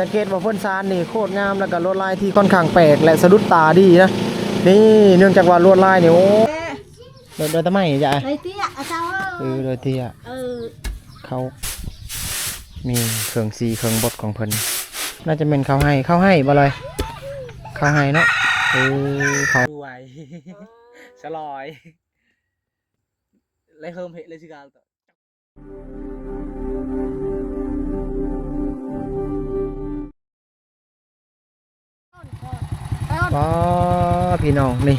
สังเกตว่าเพิ่นซานนี่โคตรงามแล้วก็ลวดลายที่ค่อนข้างแปลกและสะดุดตาดีนะนี่เนื่องจากว่าลวดลายนี่โอ้โดยทำไมจ้ะเลยเตี้ยเจ้าโดยที่เขามีเครื่องสีเครื่องบดของเพิ่นน่าจะเป็นเขาให้บ่เลยเขาให้เนาะเขาไวฉลอยเลยเฮิมเหเลยสิกาว้าพี่น้องนี่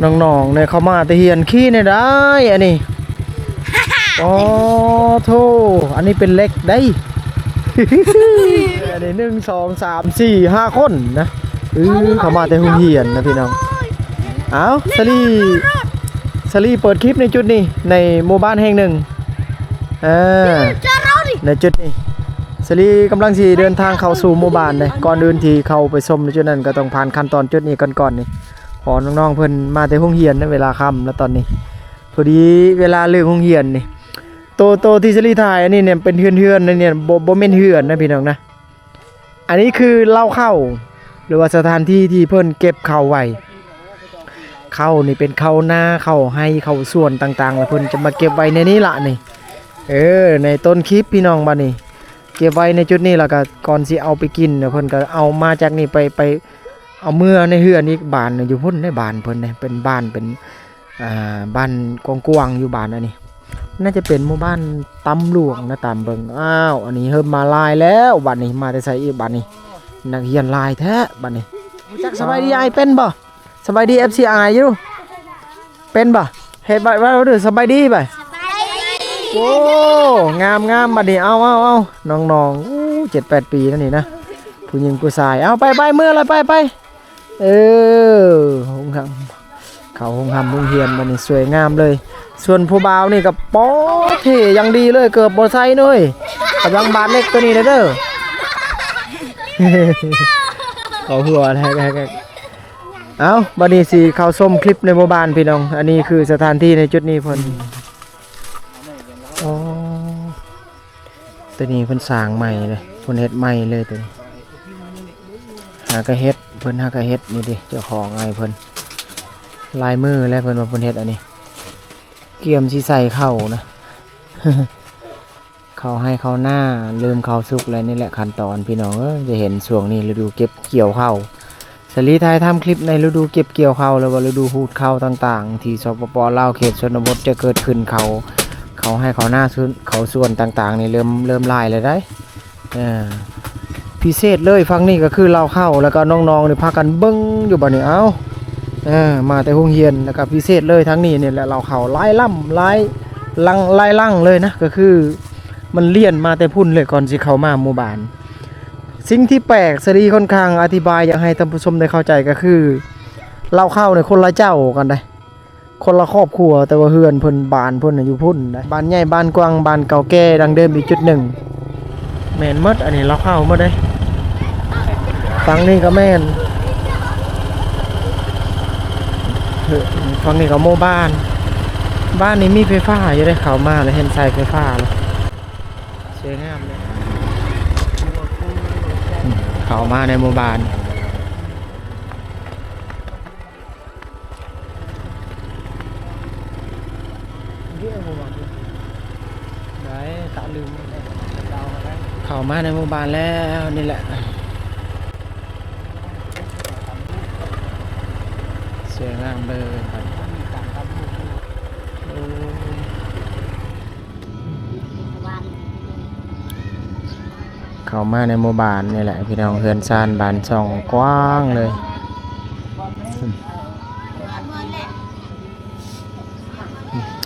น้องๆเนี่ยเขามาตะเฮียนขี้เนี่ยได้อันนี้โอ้โธ่อันนี้เป็นเล็กได้อันนี้1 2 3 4 5คนนะเขามาแต่โรงเรียนนะพี่น้องเอาสลีเปิดคลิปในจุดนี้ในหมู่บ้านแห่งหนึ่งในจุดนี้สลีกำลังสิเดินทางเข้าสู่หมู่บ้านเลยก่อนอื่นที่เข้าไปชมในจุดนั้นก็ต้องผ่านขั้นตอนจุดนี้ก่อนนี่พอน้องๆเพิ่นมาแต่โรงเรียนในเวลาค่ำแล้วตอนนี้พอดีเวลาเลิกโรงเรียนนี่โตที่สลีถ่ายอันนี้เนี่ยเป็นเฮือนๆเนี่ยบ่แม่นเฮือนนะพี่น้องนะอันนี้คือเล่าเข้าหรือว่าสถานที่ที่เพิ่นเก็บข้าวไว้ข้าวนี่เป็นข้าวนาข้าวให้ข้าวส่วนต่างๆแล้วเพิ่นจะมาเก็บไว้ในนี้ล่ะนี่ในต้นคลิปพี่น้องบัดนี้เก็บไว้ในจุดนี้แล้วก็ก่อนสิเอาไปกินเพิ่นก็เอามาจากนี่ไปเอาเมื่อในเฮือนอีกบ้านอยู่พุ่นในบ้านเพิ่นเนี่ยเป็นบ้านเป็นบ้านกว้างๆอยู่บ้านอันนี้น่าจะเป็นหมู่บ้านตำหลวงนะตามเบิ่งอ้าวอันนี้เริ่มมาลายแล้วบัดนี้มาแต่ไสอีกบัดนี้นักเรียนลายแท้บัดนี้สบายดีไอเป็นบ่สบายดี FCI อยู่เป็นบ่เฮ็ดบ่ว่าดูสบายดีบ่โอ้งามบัดนี้เอาน้องๆ7-8 ปีนั่นนี่นะผู้หญิงผู้ชายเอาไปเมื่อไรไปหงหำเขาหงหำโรงเรียนบัดนี้สวยงามเลยส่วนผู้บ่าวนี่ก็ป๊อเท่ยังดีเลยเกือบบ่ใส่เลยกำลังบาดเล็กตัวนี้เด้อเขาหัวแท้ๆเอาบัดนี้สิเข้าชมคลิปในหมู่บ้านพี่น้องอันนี้คือสถานที่ในจุดนี้เพิ่นอ๋อตัวนี้เพิ่นสร้างใหม่เลยเพิ่นเฮ็ดใหม่เลยตัวนี้หากระเฮ็ดเพิ่นหากระเฮ็ดนี่ดิเจ้าของไอ้เพิ่นลายมือแล้วเพิ่นว่าเพิ่นเฮ็ดอันนี้เกี่ยมสิใส่เข้านะ เขาให้เขาหน้าลืมเขาสุกอะไรนี่แหละขั้นตอนพี่น้องจะเห็นช่วงนี้ฤดูเก็บเกี่ยวข้าวสลีไทยทำคลิปในฤดูเก็บเกี่ยวข้าวแล้วว่าฤดูหูดข้าวต่างๆที่สปป.ลาวเขตชนบทจะเกิดขึ้นเขาให้เขาหน้าเขาส่วนต่างๆนี่เริ่มลายเลยได้พิเศษเลยฟังนี่ก็คือเราเข้าแล้วก็น้องๆนี่พากันเบิ้งอยู่บ่เนี่ยมาแต่โรงเรียนแล้วก็พิเศษเลยทั้งนี้เนี่ยแหละเราเข้าไล่ล่ำไล่ลั่งเลยนะก็คือมันเลี่ยนมาแต่พุ่นเลยก่อนสิเข้ามาหมู่บ้านสิ่งที่แปลกสรีค่อนข้างอธิบายอยากให้ท่านผู้ชมได้เข้าใจก็คือเราเข้าในคนละเจ้ากันได้คนละครอบครัวแต่ว่าเฮือนเพิ่นบ้านเพิ่นอยู่พุ่นได้บ้านใหญ่บ้านกว้างบ้านเก่าแก่ดังเดิมอีกจุดหนึ่งแม่นหมดอันนี้เราเข้าหมดได้ฝั่งนี้ก็แม่นฝั่งนี้ก็หมู่บ้านนี้มีไฟฟ้าอยู่ได้เข้ามาแล้วเห็นสายไฟฟ้าแล้วสวยงามเลยเข้ามาในหมู่บ้านเข้ามาในหมู่บ้านแล้วนี่แหละสวยงามเลยเข้ามาในหมู่บ้านนี่แหละพี่น้องเฮือนซานบ้านช่องกว้างเลย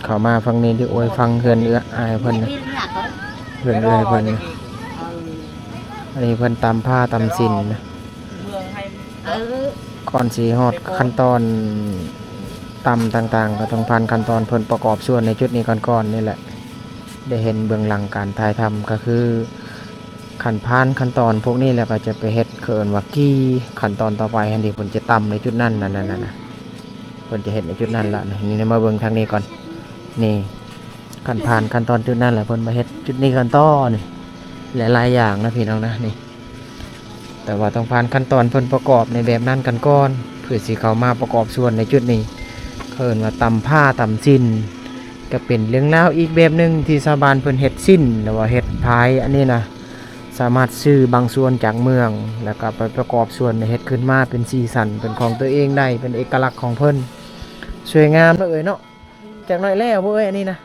เข้ามาฟังนี้ที่โอ้ยฟังเฮือนอายเพิ่นเฮือนเพิ่นอันนี้เพิ่นตำผ้าตำสินนะก่อนสีฮอดขั้นตอนตำต่างๆก็ต้องผ่านขั้นตอนเพิ่นประกอบส่วนในจุดนี้ก่อนนี่แหละได้เห็นเบื้องหลังการถ่ายทำก็คือขั้นตอนพวกนี้แล้วก็จะไปเฮ็ดเขินว่ากี้ขั้นตอนต่อไปอันนี้เพิ่นจะตำในจุดนั้นนั่นเพิ่นจะเฮ็ดในจุดนั้นละนี่มาเบิ่งทางนี้ก่อนนี่ขั้นตอนจุดนั้นแหละเพิ่นมาเฮ็ดจุดนี้กันต่อนี่ หลายๆอย่างนะพี่น้องนะนี่แต่ว่าต้องผ่านขั้นตอนเพิ่นประกอบในแบบนั้นกันก่อนเพื่อสิเข้ามาประกอบส่วนในจุดนี้เพิ่นว่าตำผ้าตำสิ้นก็เป็นเรื่องราวอีกแบบหนึงที่ชาวบ้านเพิ่นเฮ็ดสิ้นหรือว่าเฮ็ดพายอันนี้นะสามารถซื้อบางส่วนจากเมืองแล้วก็ไปประกอบส่วนเฮ็ดขึ้นมาเป็นสีสันเป็นของตัวเองได้เป็นเอกลักษณ์ของเพิ่นสวยงามเนาะเนาะจากน้อยแล้วบ่อันนี้นะ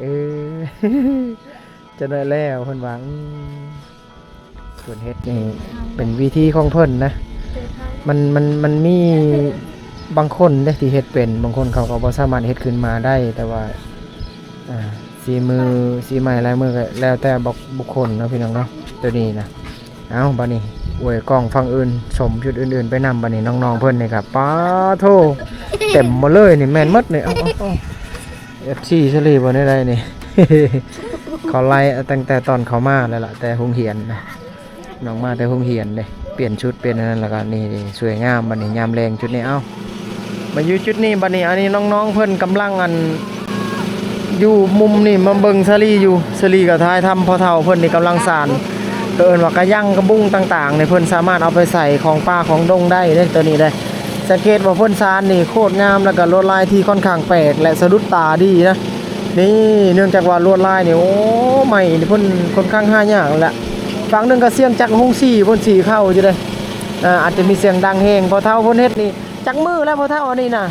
เออ จะได้แล้วเพิ่นว่าส่วนเฮ็ดนี่เป็นวิธีของเพิ่นนะมันมีบางคนเด้ที่เฮ็ดเป็นบางคนเขาก็บ่สามารถเฮ็ดขึ้นมาได้แต่ว่าสีมือสีไม้ลายมือก็แล้วแต่บุคคลเนาะพี่น้องเนาะตัวนี้นะเอาบัดนี้อวยกล้องฟังอื่นชมชุดอื่นๆไปนำบัดนี้น้องๆเพิ่นนี่ครับป้าโธเต็มหมดเลยนี่แม่นหมดนี่เอาFC เฉลี่บ่ได้นี่ เขาไล่ตั้งแต่ตอนเขามาแล้วล่ะแต่หงเหียนนะน้องมาแต่หงเหียนเลยเปลี่ยนชุดเป็นนั่นแล้วก็นี่สวยงามบัดนี้ยามแรงชุดนี้เอ้ามาอยู่จุดนี้บัดนี้อันนี้น้องๆเพิ่นกำลังอยู่มุมนี่มาเบิ่งสลีอยู่สลีกับท้ายทำพอเท่าเพิ่นนี่กำลังสานเอิ้นว่ากระยั่งกระบุ้งต่างๆในเพิ่นสามารถเอาไปใส่ของป้าของดงได้เด้ตัวนี้ได้สังเกตว่าเพิ่นสานนี่โคตรงามแล้วก็ลวดลายที่ค่อนข้างแปลกและสะดุดตาดีนะนี่เนื่องจากว่าลวดลายนี่โอ้ใหม่เพิ่นค่อนข้างหายากแหละฝั่งนึงก็เสียงจักรฮงซี่เพิ่นสีเข้าอยู่เด้อาจจะมีเสียงดังแฮงพอเท่าเพิ่นเฮ็ดนี่จักมือแล้วพอเท่าอันนี้น่ะ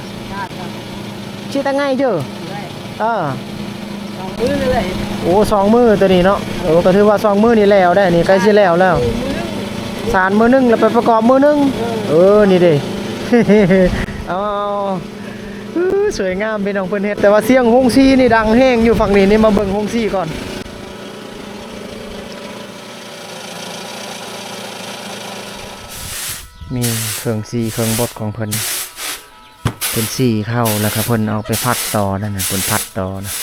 ชื่อแต่ไงเจ้อมือเลยโอ้2 มือตัวนี้เนาะโอ้ก็ถือว่า2 มือนี่แล้วได้นี่ใกล้สิแล้วสานมือนึงแล้วไปประกอบมือนึงนี่เด้ เอาสวยงามพี่น้องเพิ่นเฮ็ดแต่ว่าเสียงฮงซีนี่ดังแฮงอยู่ฝั่งนี้นี่มาเบิ่งฮงซีก่อนมีเครื่องซีเครื่องบดของเพิ่นซีเข้าแล้วก็เพิ่นเอาไปพัดต่อนั่นน่ะเพิ่นพัดต่อนะ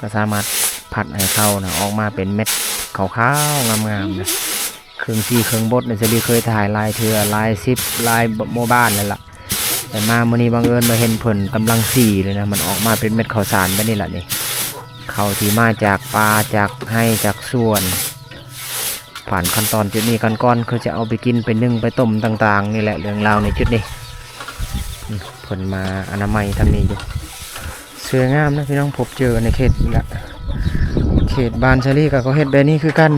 ก็สามารถผัดให้เข้านะออกมาเป็นเม็ดขาวๆงามๆนะเครื่องซีเครื่องบดเนี่ยจะเคยถ่ายลายเทือลายซิปลายโมบ้านเลยล่ะแต่มามื้อนี้บังเอิญมาเห็นผลกำลังสีเลยนะมันออกมาเป็นเม็ดข้าวสารแบบนี้แหละนี่ข้าวที่มาจากปลาจากให้จากส่วนผ่านขั้นตอนจุดนี้กันก้อนคือจะเอาไปกินไปนึ่งไปต้มต่างๆนี่แหละเรื่องราวในจุดนี้ผลมาอนามัยทำนี้อยู่สวยงามนะพี่น้องพบเจอในเขตละเขตบานชาลีกับเขาเฮ็ดแบบนี้คือกัน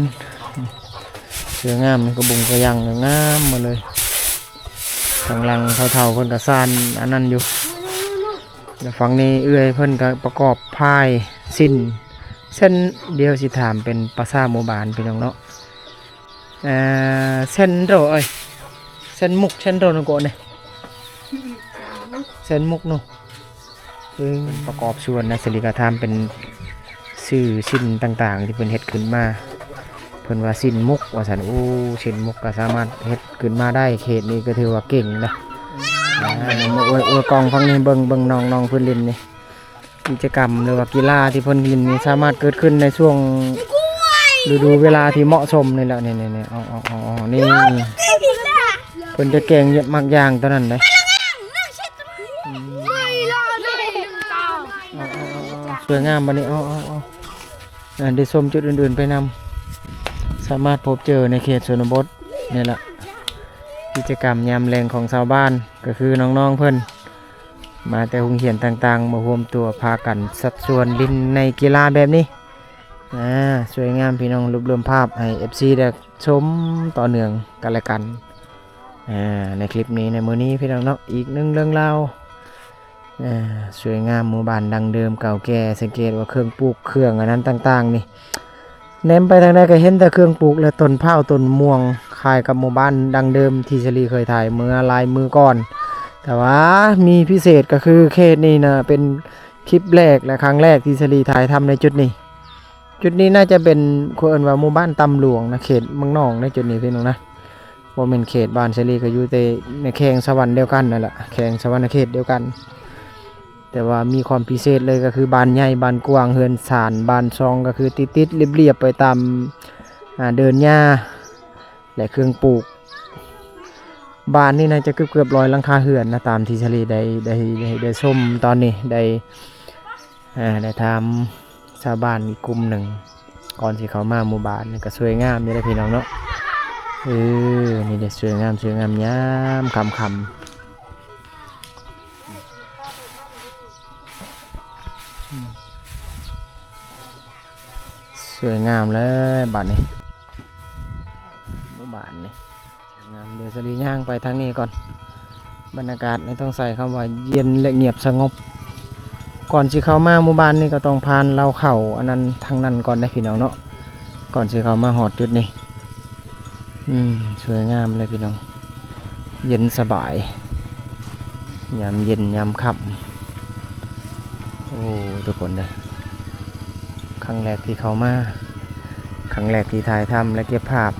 สวยงามกระบุงกระยังงามมาเลยทางหลังเท่าๆเพิ่นกระซานอันนั้นอยู่แล้วฝั่งนี้เอื้อยเพิ่นก็ประกอบพายสิ้นเส้นเดียวสิถามเป็นภาษาโมบานพี่น้องเนาะเส้นโรเส้นมุกเส้นโรนโกเนี่ยเส้นมุกเนาะประกอบส่วนนะสิริกาธรรมเป็นชื่อสิ้นต่างๆที่เพิ่นเฮ็ดขึ้นมาเพิ่นว่าสิ้นมุกว่าซั่นสิ้นมุกก็สามารถเฮ็ดขึ้นมาได้เขตนี้ก็ถือว่าเก่งนะอวยกองฟังนี่เบิ่งน้องเพิ่นเล่นนี่กิจกรรมหรือว่ากีฬาที่เพิ่นเล่นนี่สามารถเกิดขึ้นในช่วงฤดูเวลาที่เหมาะสมนี่แหละนี่นี่เพิ่นจะเก่งเยอะมากอย่างตอนนั้นเลยสวยงามบัดนี้ได้ชมจุดอื่นๆไปนำสามารถพบเจอในเขตชนบทนี่แหละกิจกรรมยามแรงของชาวบ้านก็คือน้องๆเพิ่นมาแต่โรงเรียนต่างๆมารวมตัวพากันสัดส่วนลินในกีฬาแบบนี้สวยงามพี่น้องรวบรวมภาพให้ FC ได้ชมต่อเนื่องกันและกันในคลิปนี้ในมื้อนี้พี่น้องเนาะอีกหนึ่งเรื่องราวสวยงามหมู่บ้านดังเดิมเก่าแก่สังเกตว่าเครื่องปลูกเครื่องอันนั้นต่างๆนี่แนมไปทางใดก็เห็นแต่เครื่องปลูกและต้นเผาต้นม่วงคล้ายกับหมู่บ้านดังเดิมที่ชลีเคยถ่ายเมื่อลายมือก่อนแต่ว่ามีพิเศษก็คือเขตนี้นะเป็นคลิปแรกและครั้งแรกที่ชลีถ่ายทำในจุดนี้น่าจะเป็นคนเอิ้นว่าหมู่บ้านตำหลวงนะเขตเมืองนองในจุดนี้พี่น้องนะว่าเป็นเขตบ้านชลีก็อยู่ในแขงสวรรค์เดียวกันนั่นแหละแขงสวรรค์เขตเดียวกันแต่ว่ามีความพิเศษเลยก็คือบ้านใหญ่บ้านกว้างเฮือนศาลบ้านซองก็คือติดเรียบๆไปตามเดินหญ้าและเครื่องปลูกบ้านนี่น่าจะเกือบ100หลังคาเฮือนนะตามที่ชลีได้ชมตอนนี้ได้ทำชาวบ้านอีกกลุ่มหนึ่ง ก่อนสิเข้ามาหมู่บ้านนี่ก็สวยงามอยู่เด้อพี่น้องเนาะนี่เด้สวยงามยามค่ำสวยงามเลยบ้านนี้หมู่บ้านนี่สวยงามเดี๋ยวสลีย่างไปทางนี้ก่อนบรรยากาศไม่ต้องใส่คำว่าเย็นและเงียบสงบก่อนสิเข้ามาหมู่บ้านนี่ก็ต้องผ่านเล้าเข่าอันนั้นทางนั้นก่อนได้พี่น้องเนาะก่อนสิเข้ามาหอดจุดนี้สวยงามเลยพี่น้องเย็นสบายยามเย็นยามค่ำโอ้ทุกคนเลยครั้งแรกที่เข้ามาครั้งแรกที่ถ่ายทำและเก็บภาพ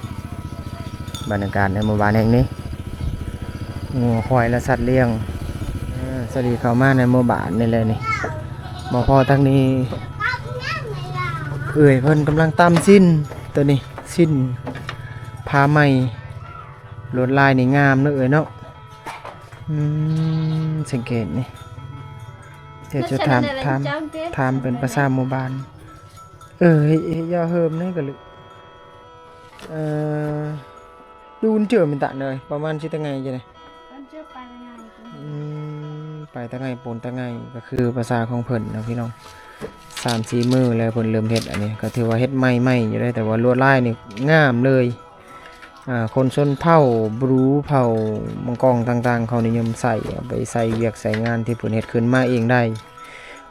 บรรยากาศในหมู่บ้านแห่งนี้งูควายและสัตว์เลี้ยงสวัสดีเข้ามาในหมู่บ้านนี่เลยนี่บ่พอทั้งนี้เอ่ยเพิ่นกำลังตำสิ้นตัวนี้สิ้นผ้าไหมลวดลายนี่งามเนอะเอ่ยเนาะสังเกตนี่เดี๋ยวจะถามเป็นภาษาหมู่บ้านย่าเฮิมนี่ก็เลยดูนเจอมันตะเลยประมาณชิตะไงจะไหนไปตะไงปนตะไงก็คือภาษาของเพิ่นนะพี่น้อง3-4 มื้อแล้วเพิ่นเริ่มเฮ็ดอันนี้ก็ถือว่าเฮ็ดใหม่ๆอยู่ได้แต่ว่าลวดลายนี่งามเลยคนชนเผ่าบรูเผ่ามังกรต่างๆเขานิยมใส่เอาไปใส่เวียกใส่งานที่เพิ่นเฮ็ดขึ้นมาเองได้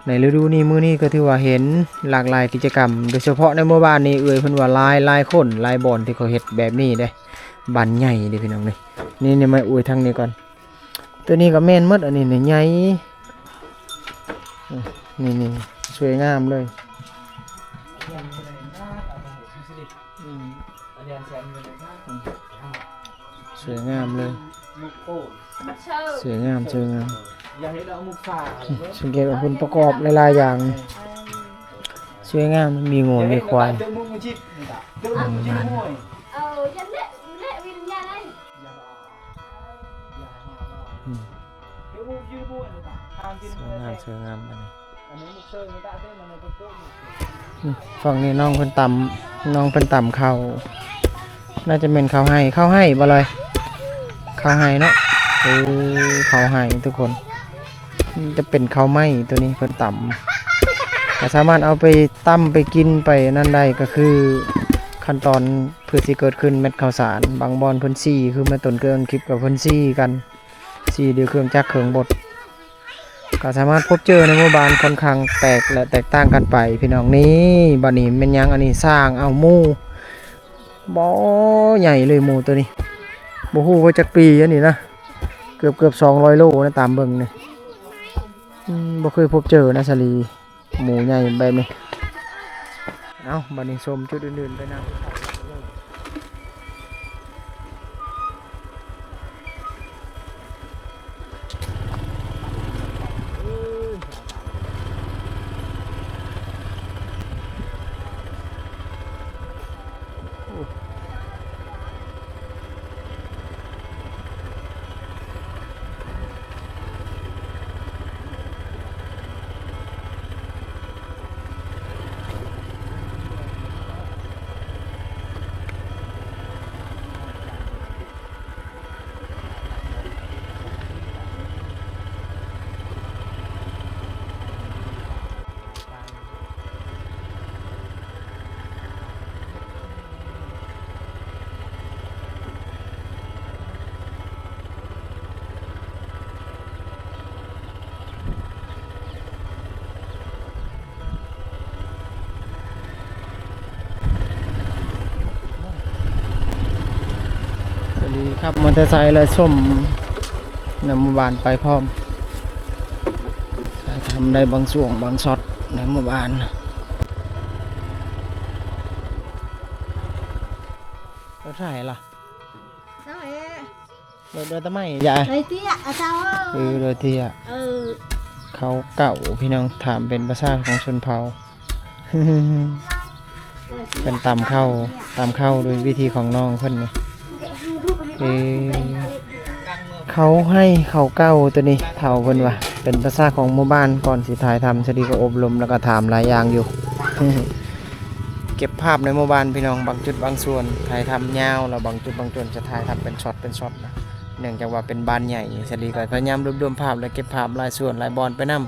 ในฤดูนี้มื้อนี้ก็ถือว่าเห็นหลากหลายกิจกรรมโดยเฉพาะในหมู่บ้านนี้เพิ่นว่าลายคนลายบอนที่เขาเฮ็ดแบบนี้เด้บ้านใหญ่เด้พี่น้องนี่มาทางนี้ก่อนตัวนี้ก็แม่นหมดอันนี้เนี่ยใหญ่นี่สวยงามเลยสวยงามเลยสวยงามสังเกตว่าคุณประกอบหลายๆอย่างสวยงามมีงูมีควายสวยงามอันนี้ฝั่งนี้น้องเพิ่นต่ำข้าวน่าจะเป็นข้าวให้บ่เลยข้าวให้เนาะข้าวให้ทุกคนจะเป็นข้าวไหม้ตัวนี้เพิ่นต่ำก็สามารถเอาไปตั้มไปกินไปนั่นได้ก็คือขั้นตอนเพื่อที่เกิดขึ้นเม็ดข้าวสารบางบอนเพิ่นซี่คือมาต้นเกินคลิปกับเพิ่นซี่กันซี่ด้วยเครื่องจักรเครื่องบดก็สามารถพบเจอในหมู่บ้านค่อนข้างแตกต่างกันไปพี่น้องนี้บัดนี้เป็นยังอันนี้สร้างเอาหมู่บ่ใหญ่เลยหมู่ตัวนี้บ่ฮู้ว่าจักปีอันนี้นะเกือบ200 โลนะตามเบิ่งนี่บ่เคยพบเจอนะสลีหมู่ใหญ่แบบนี้บัดนี้ชมจุดอื่นๆไปนำครับมอเตอร์ไซค์และส้มนำหมู่บ้านไปพร้อมทำได้บางส่วนบางช็อตในหมู่บ้านรถไถล่ะรถทำไมใหญ่เลยเตี้ยเลยเตี้ยเขาเก่าพี่น้องถามเป็นภาษาของชนเผ่าเป็นตำเข้าโดยวิธีของน้องเพิ่นนี่เขาให้เขาเก้าตัวนี้เท่าเพิ่นว่าเป็นภาษาของหมู่บ้านก่อนสิถ่ายทำสดีก็อบรมแล้วก็ถามหลายอย่างอยู่ เก็บ ภาพในหมู่บ้านพี่น้องบางจุดบางส่วนถ่ายทำยาวแล้วบางจุดบางส่วนจะถ่ายทำเป็นช็อตนะเนื่องจากว่าเป็นบ้านใหญ่สลีก็พยายามรวบภาพและเก็บภาพรายส่วนรายบอลไปนํ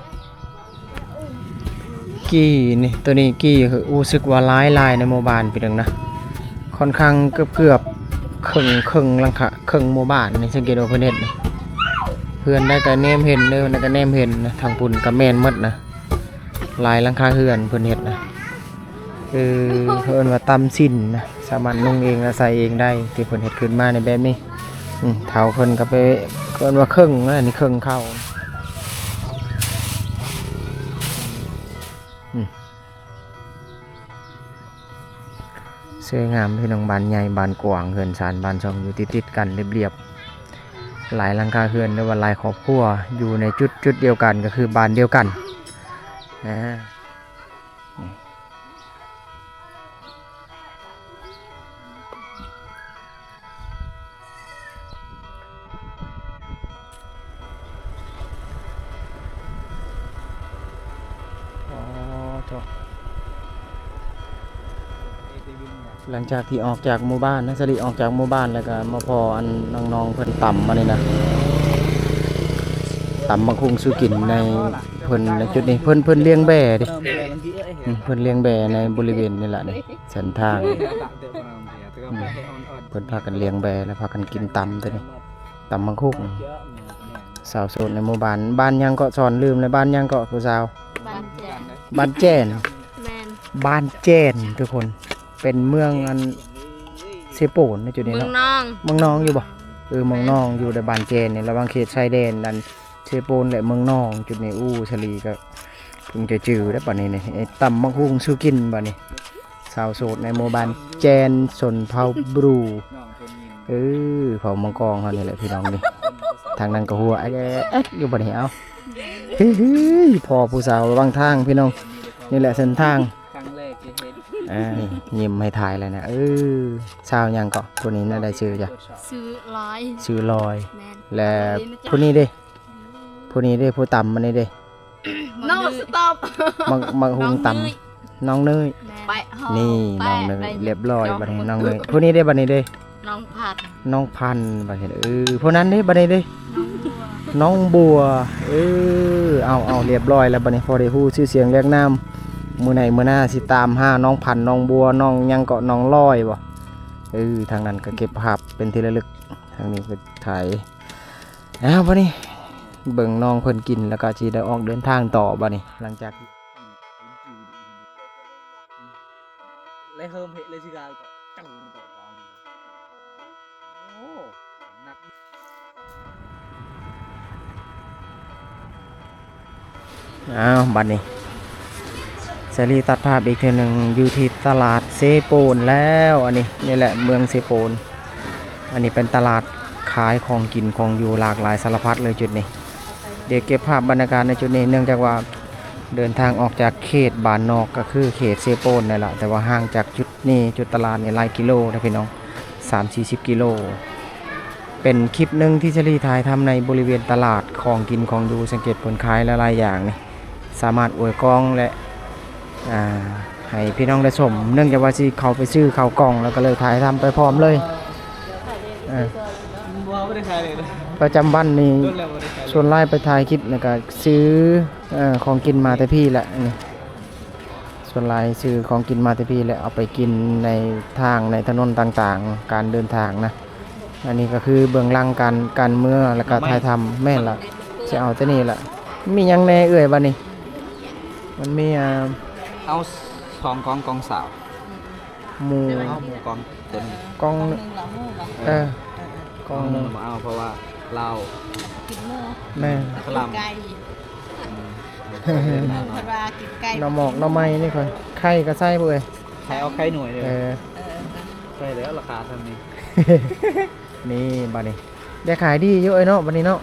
กี้นี่ตัวนี้กี้คือรู้สึกว่าลายในหมู่บ้านพี่น้องนะค่อนข้างเกือบครึ่งหลังคาครึ่งหมู่บ้านนี่สังเกตว่าเพิ่นเฮ็ดนี่เพื่อนได้ก็แนมเห็นเด้อได้ก็แนมเห็นนะทางปุ่นก็แม่นหมดนะลายหลังคาเฮือนเพิ่นเฮ็ดนะคือเพิ่นว่าตำสิ้นนะสามารถนุ่งเองและใส่เองได้ที่เพิ่นเฮ็ดขึ้นมาในแบบนี้เท้าเพิ่นก็ไปเพิ่นว่าครึ่งนะนี่ครึ่งเข้าสวยงามพี่น้องบ้านใหญ่บ้านกว้างเฮือนชานบ้านช่องอยู่ติดๆกันเรียบๆหลายหลังคาเฮือนหรือว่าหลายครอบครัวอยู่ในจุดเดียวกันก็คือบ้านเดียวกันหลังจากที่ออกจากหมู่บ้านนะสลิออกจากหมู่บ้านแล้วก็มาพออันน้องๆเพิ่นต่ำมานี่นะต่ำบางคุงสู้กินในเพิ่นในจุดนี้เพิ่นเลี้ยงแบ่ดิเพิ่นเลี้ยงแบ่ในบริเวณนี่แหละนี่เส้นทางเพิ่นพากันเลี้ยงแบ่แล้วพากันกินต่ำตัวนี้ต่ำบางคุงสาวโสดในหมู่บ้านยังก็สอนลืมเลยบ้านยังก็ผู้สาวบ้านแจ้นบ้านแจ้นทุกคนเป็นเมืองอันเซโปนในจุดนี้เนาะเมืองนองอยู่บ่เมืองนองอยู่ในบ้านแจ้นนี่ระหว่างเขตชายแดนดันเซโปนและเมืองนองจุดนี้ชลีก็เพิ่งจะจื้อได้ป่ะนี่นี่ต่ำมักฮุงสู้กินป่ะนี่สาวโสดในหมู่บ้านแจ้นชนเผ่าบรูเผ่ามังกรเขานี่แหละพี่น้องนี่ทางนั้นก็หัวแอ๊กอยู่ป่ะนี่เอาเฮ้ยพอผู้สาวบางทางพี่น้องนี่แหละเส้นทางยิ้มให้ถ่ายเลยนะชาวยังก็ผู้นี้น่าได้ชื่อจ้ะชื่อลอยและผู้นี้เด้ผู้ต่ำมันนี่เด้น้องสต็อปมังหุงต่ำน้องเนยนี่น้องเนยเรียบร้อยบัดนี้น้องเนยผู้นี้ได้บัดนี้เด้น้องพันบัดนี้ผู้นั้นเด้บัดนี้เด้น้องบัวเอาเรียบร้อยแล้วบัดนี้พอได้ฮู้ชื่อเสียงเรียกนามมื้อไหนมื้อหน้าสิตามหาน้องพันน้องบัวน้องยังเกาะน้องลอยบ่ทางนั้นก็เก็บภาพเป็นที่ระลึกทางนี้ก็ถ่ายบัดนี้เบิ่งน้องเพิ่นกินแล้วก็สิได้ออกเดินทางต่อบัดนี้หลังจากเลยเฮิมเฮเลยสิกาก็จังต่อก่อนโอ้หนักบัดนี้สรีตัดภาพอีกทีหนึ่งอยู่ที่ตลาดเซโปนแล้วอันนี้นี่แหละเมืองเซโปนอันนี้เป็นตลาดขายของกินของอยู่หลากหลายสารพัดเลยจุดนี้เดี๋ยวเก็บภาพบรรยากาศในจุดนี้เนื่องจากว่าเดินทางออกจากเขตบ้านนอกก็คือเขตเซโปนนี่แหละแต่ว่าห่างจากจุดนี้จุดตลาดนี่หลายกิโลนะพี่น้อง 3-40 กิโลเป็นคลิปหนึ่งที่เชลี่ถ่ายทำในบริเวณตลาดของกินของดูสังเกตผลขายหลายอย่างนี่สามารถอวยกล้องและให้พี่น้องได้ชมเนื่องจากว่าที่เขาไปซื้อข้าวกล่องแล้วก็เลยถ่ายทำไปพร้อมเลยประจำวันนี่ส่วนไล่ไปถ่ายคลิปแล้วก็ซื้อของกินมาแต่พี่แหละนี่ส่วนไล่ซื้อของกินมาแต่พี่แหละเอาไปกินในทางในถนนต่างๆการเดินทางนะอันนี้ก็คือเบื้องหลังการเมื่อแล้วก็ถ่ายทำแม่นละจะเอาแต่นี่แหละมียังแน่วันนี้มันมีเอา2กองสาวหมูกองตัวนี้กองกองมาเอาเพราะว่าเรากินหมูแม่กินไก่น้ำหมอกน้ำไม้นี่ค่อยไข่ก็ใส่บ่ไข่เอาไข่หน่วยเลยใช่แล้วราคาเท่านี้นี่บัดนี้ได้ขายดีเยอะเนาะบัดนี้เนาะ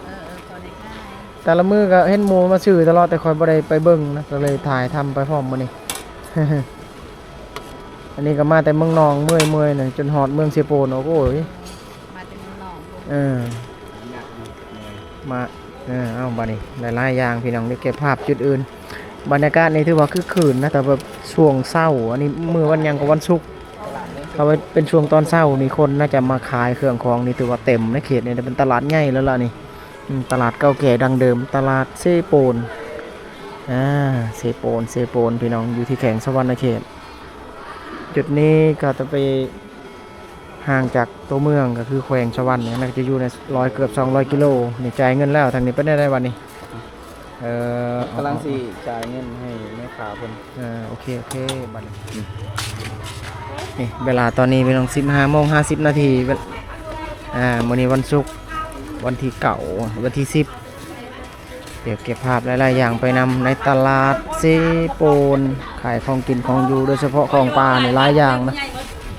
แต่ละมื้อก็เห็นหมูมาซื้อตลอดแต่ค่อยบ่ได้ไปเบิ่งนะก็เลยถ่ายทำไปพร้อมมื้อนี้ อันนี้ก็มาแต่เมืองนองเมื่อยน่ะจนฮอดเมืองเซโปนโอ้โหมาแต่เมืองนองมาเอาบัดนี้หลายๆอย่างพี่น้องได้เก็บภาพจุดอื่น บรรยากาศนี่ถือว่าคือคืนนะแต่แบบช่วงเช้าอันนี้มื้อวันหยังกับวันศุกร์ถ้าว่าเป็นช่วงตอนเช้านี่คนน่าจะมาขายเครื่องของนี่ถือว่าเต็มในเขตนี่เป็นตลาดใหญ่แล้วล่ะนี่ตลาดเก่าแก่ดังเดิมตลาดเซโปนเซโปนพี่น้องอยู่ที่แขวงสะหวรรณเขตจุดนี้ก็จะไปห่างจากตัวเมืองก็คือแขวงสะหวรรณเนี่ยน่าจะอยู่ในเกือบ200กิโลนี่จ่ายเงินแล้วทางนี้ไปได้วันนี้กำลังสิจ่ายเงินให้แม่ค้าเพิ่นโอเคบัดนี้นี่เวลาตอนนี้เป็น15:50 นาทีมื้อนี้วันศุกร์วันที่9วันที่10เดี๋ยวเก็บภาพหลายๆอย่างไปนำในตลาดเซโปนขายของกินของอยู่โดยเฉพาะของปลานี่หลายอย่างนะ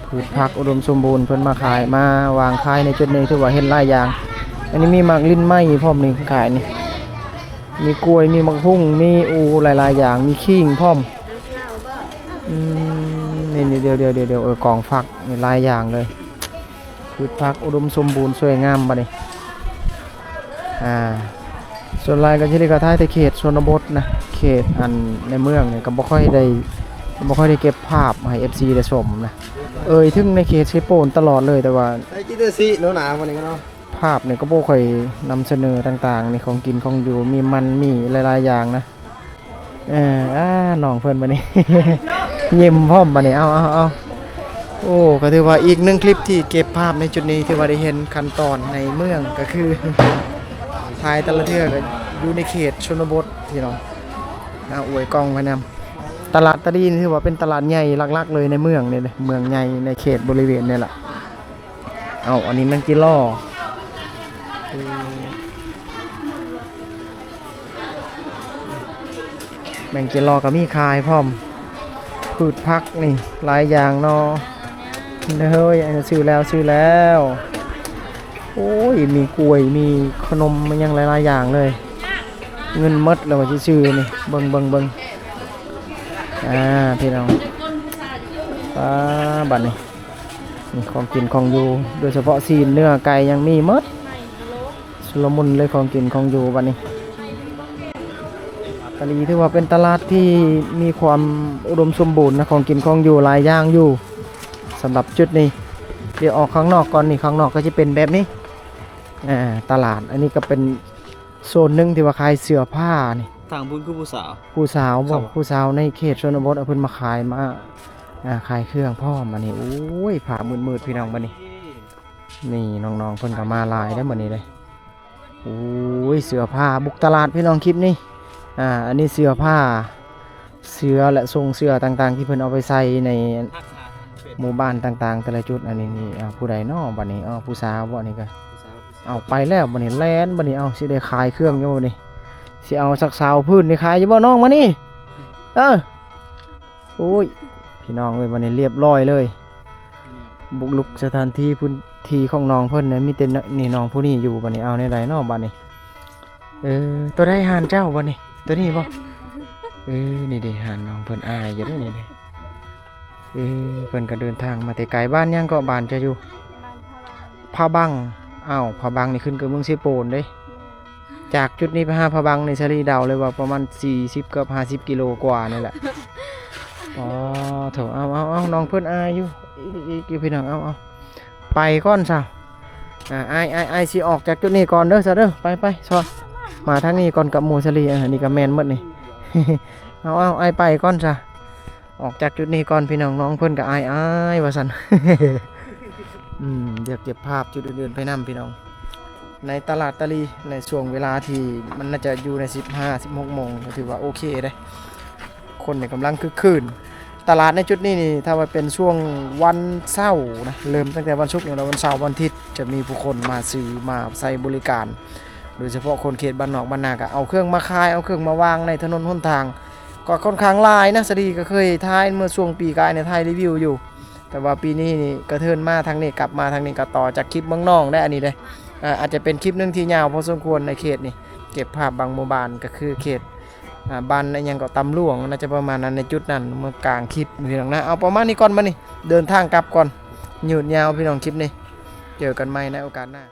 พืชผักอุดมสมบูรณ์เพิ่นมาขายมาวางขายในจุดนี้ถือว่าเห็นหลายอย่างอันนี้มีหมากลิ้นไหมพร้อมนี่ขายนี่มีกล้วยมีมะพร้าวมีหลายๆอย่างมีขิงพร้อมนี่เดี๋ยวกองฟักนี่หลายอย่างเลยพืชผักอุดมสมบูรณ์สวยงามบัดนี้ส่วนลายก็จะได้กระทายแต่เขตชนบทนะเขตอันในเมืองเนี่ยก็บ่ค่อยได้เก็บภาพให้ FC ได้ชมนะถึงในเขตเซโปนตลอดเลยแต่ว่าไอ้จิตสิหนูหนาวันนี้เนาะภาพเนี่ยก็บ่ค่อยนำเสนอต่างๆในของกินของอยู่มีมันมีหลายๆอย่างนะน้องเพิ่นบัดนี้ ยิ้มพร้อมบัดนี้เอาโอ้ก็ถือว่าอีกหนึ่งคลิปที่เก็บภาพในจุดนี้ที่ว่าได้เห็นขั้นตอนในเมืองก็คือ ถ่ายแต่ละเทื่อก็อยู่ในเขตชนบทพี่น้องอวยกล้องไว้นำตลาดตะลีนี่ถือว่าเป็นตลาดใหญ่หลักๆเลยในเมืองนี่เลยเมืองใหญ่ในเขตบริเวณนี่แหละอันนี้มันกิโลแมงกิโลก็มีขายพร้อมพืชผักนี่หลายอย่างเนาะเฮ้ยซื้อแล้วโอ้ยมีกล้วยมีขนมมันยังหลายๆอย่างเลยเงินมดแล้วว่าชื่อนี่เบิ่งพี่น้องบัดนี้มีของกินของอยู่โดยเฉพาะซีนเนื้อไก่ยังมีมดสุลมุนเลยของกินของอยู่บัดนี้ตะลีถือว่าเป็นตลาดที่มีความอุดมสมบูรณ์นะของกินของอยู่หลายอย่างอยู่สำหรับจุดนี้เดี๋ยวออกข้างนอกก่อนนี่ข้างนอกก็จะเป็นแบบนี้ตลาดอันนี้ก็เป็นโซนหนึ่งที่ว่าขายเสื้อผ้านี่ทางบุญคือผู้สาวบอกผู้สาวในเขตชนบทเอาเพิ่นมาขายมาขายเครื่องพ่อมานี่โอ้ยผ้ามืดๆพี่น้องบัดนี้นี่น้องๆเพิ่นก็มาหลายได้บัดนี้เลยโอ้ยเสื้อผ้าบุกตลาดพี่น้องคลิปนี้อันนี้เสื้อผ้าเสื้อและทรงเสื้อต่างๆที่เพิ่นเอาไปใส่ในหมู่บ้านต่างๆแต่ละจุดอันนี้นี่ผู้ใดน้อบัดนี้ผู้สาวบ่นี่ก็ไปแล้วบัดนี้แลนบัดนี้สิได้ขายเครื่องอยู่บัดนี้สิเอาสักสาวพื้นนี่ขายอยู่บ่น้องมานี่โอ้ยพี่น้องเอ้ยบัดนี้เรียบร้อยเลยบุกลุกสถานที่พื้นที่ของน้องเพิ่นเนี่ยมีแต่นี่น้องผู้นี้อยู่บัดนี้เอาในใดน้อบัดนี้ตัวได้หานเจ้าบัดนี้ตัวนี้บ่นี่เด้หานน้องเพิ่นอายอยู่เด้นี่เด้เพิ่นก็เดินทางมาแต่ไกลบ้านยังก็บ้านจะอยู่พะบังพะบังนี่ขึ้นกับเมืองเซโปนเด้จากจุดนี้ไปหาพะบังในชลีเดาเลยว่าประมาณ40กับ50กิโลกว่านี่แหละเถอะเอาน้องเพิ่นอายอยู่อีกพี่น้องเอาไปก่อนซะไอสิออกจากจุดนี้ก่อนเด้อซะเด้อไปซอดมาทางนี้ก่อนกับหมู่ชลีนี่ก็แม่นหมดนี่ เอาไอไปก่อนซะออกจากจุดนี้ก่อนพี่น้องน้องเพิ่นกับอายว่าซั่น เดี๋ยวเก็บภาพจุดอื่นๆไปนำพี่น้องในตลาดตะลีในช่วงเวลาที่มันน่าจะอยู่ใน15-16 โมงถือว่าโอเคได้คนเนี่ยกำลังคึกคืนตลาดในจุดนี้นี่ถ้าว่าเป็นช่วงวันเสาร์นะเริ่มตั้งแต่วันศุกร์แล้ววันเสาร์วันอาทิตย์จะมีผู้คนมาซื้อมาใช้บริการโดยเฉพาะคนเขตบ้านนอกบ้านนาก็เอาเครื่องมาขายเอาเครื่องมาวางในถนนหนทางก็ค่อนข้างหลายนะสดีก็เคยถ่ายเมื่อช่วงปีกายเนี่ยถ่ายรีวิวอยู่แต่ว่าปีนี้นี่กระเทินมาทางนี้กลับมาทางนี้ก็ต่อจากคลิปเมืองนอกได้อันนี้เลยอาจจะเป็นคลิปนึงที่ยาวพอสมควรในเขตนี่เก็บภาพบางหมู่บ้านก็คือเขตบ้านยังก็ตำหลวงน่าจะประมาณนั้นในจุดนั้นเมื่อกลางคลิปพี่น้องนะเอาประมาณนี้ก่อนมานี่เดินทางกลับก่อนหยุดยาวพี่น้องคลิปนี้เจอกันใหม่ในโอกาสหน้า